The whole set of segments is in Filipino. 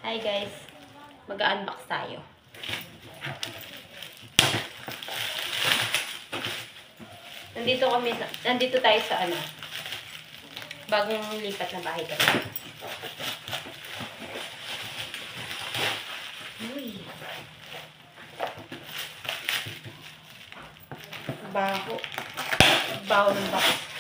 Hi guys, mag-unbox tayo. Nandito tayo sa bagong lipat na bahay kami. Uy. Baho. Baho ng box.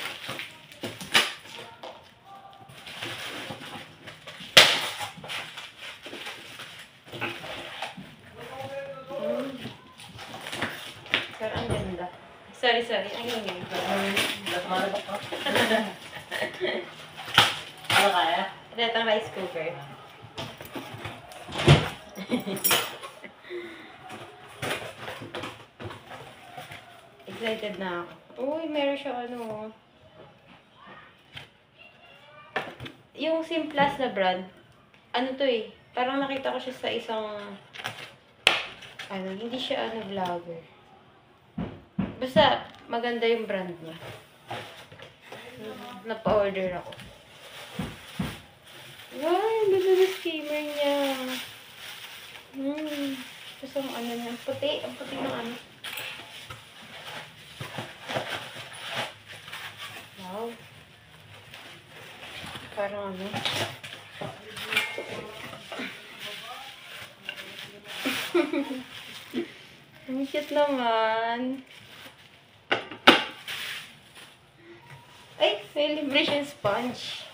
Pero ang ganda. Sorry. Ang ingay. Ano kaya? Ito ang rice cooker. Excited na ako. Uy, meron siya yung Simplas na brand. Ano to eh? Parang nakita ko siya sa isang hindi siya vlogger. Basta maganda yung brand niya. Napa-order ako. Wow, ang ganda na skimmer niya. Gusto ang niya. Ang puti ng Wow. Parang ang cute naman. Ay, may libre siyang sponge.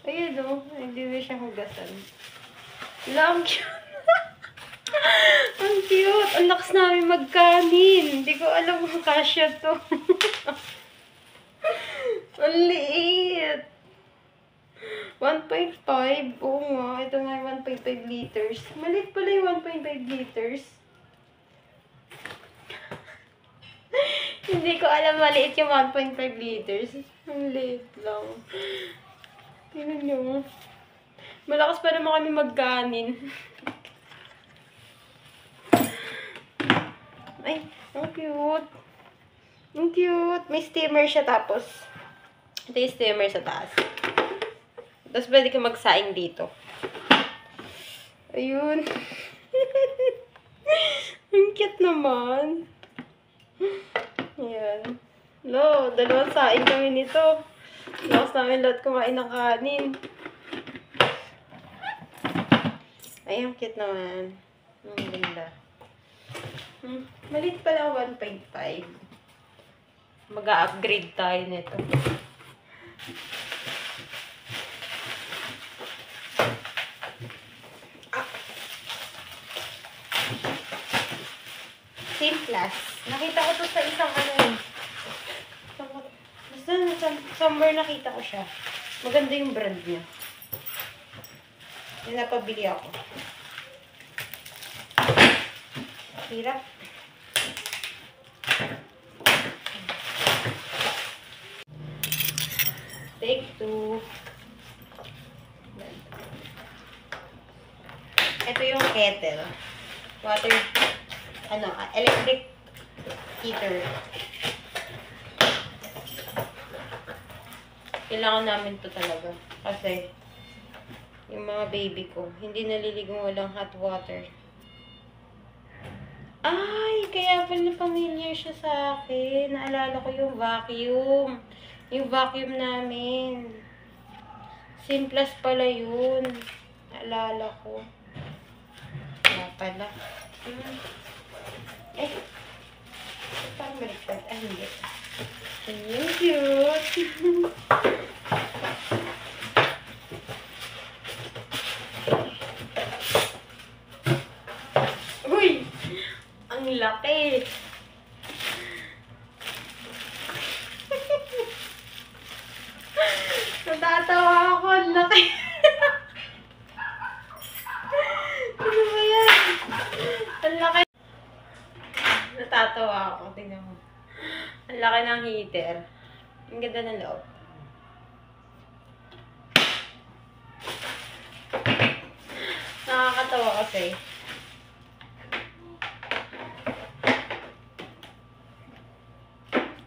Ayun hindi na siya hugasan. Ang cute. Ang cute. Ang lakas namin magkanin. Hindi ko alam kung kasya to. Ang liit. 1.5. Oo nga. Ito nga 1.5 liters. Maliit pala yung 1.5 liters. Hindi ko alam maliit yung 1.5 liters. Ang liit lang. Tingnan nyo. Malakas pa naman kami magkanin. Ay, ang cute. Ang cute. May steamer siya tapos. Ito yung steamer sa taas. Tapos pwede ka magsaing dito. Ayun. Ang cute naman. Ayan. No, dalawang saing kami nito. Lakas namin lahat kumain ng kanin. Ay, ang cute naman. Ang ganda. Malit pala 1.5. Mag-a-upgrade tayo nito. Simplas. Nakita ko to sa isang basta somewhere nakita ko siya. Maganda yung brand niya. Yung napabili ako. Hirap. Take 2. Ito yung kettle. Water, electric heater. Kailangan namin to talaga. Kasi, yung mga baby ko, hindi naliligong walang hot water. Ay, kaya pala familiar siya sa akin. Naalala ko yung vacuum. Yung vacuum namin. Simplas pala yun. Naalala ko. Kaya pala. Eh. Parang baliktad. Ay, hindi. Ang cute. Uy! Ang laki. Natatawa ako. Ang laki. Ano ba yan? Ang laki. Natatawa ako. Tingnan mo. Ang laki ng heater. Ang ganda ng loob. Nakakatawa kasi.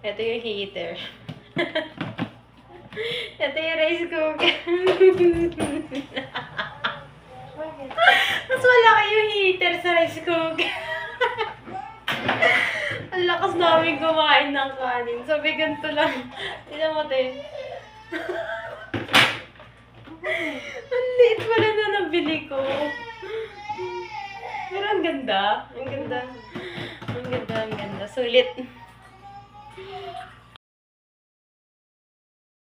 Ito yung heater. Ito yung rice cooker. Bakit? sa rice cooker. Ang lakas namin kumain ng kanin. Sabi, ganito lang. Tignan mo, te. Ang liit pala na nabili ko. Pero ang ganda. Ang ganda. Ang ganda, ang ganda. Sulit.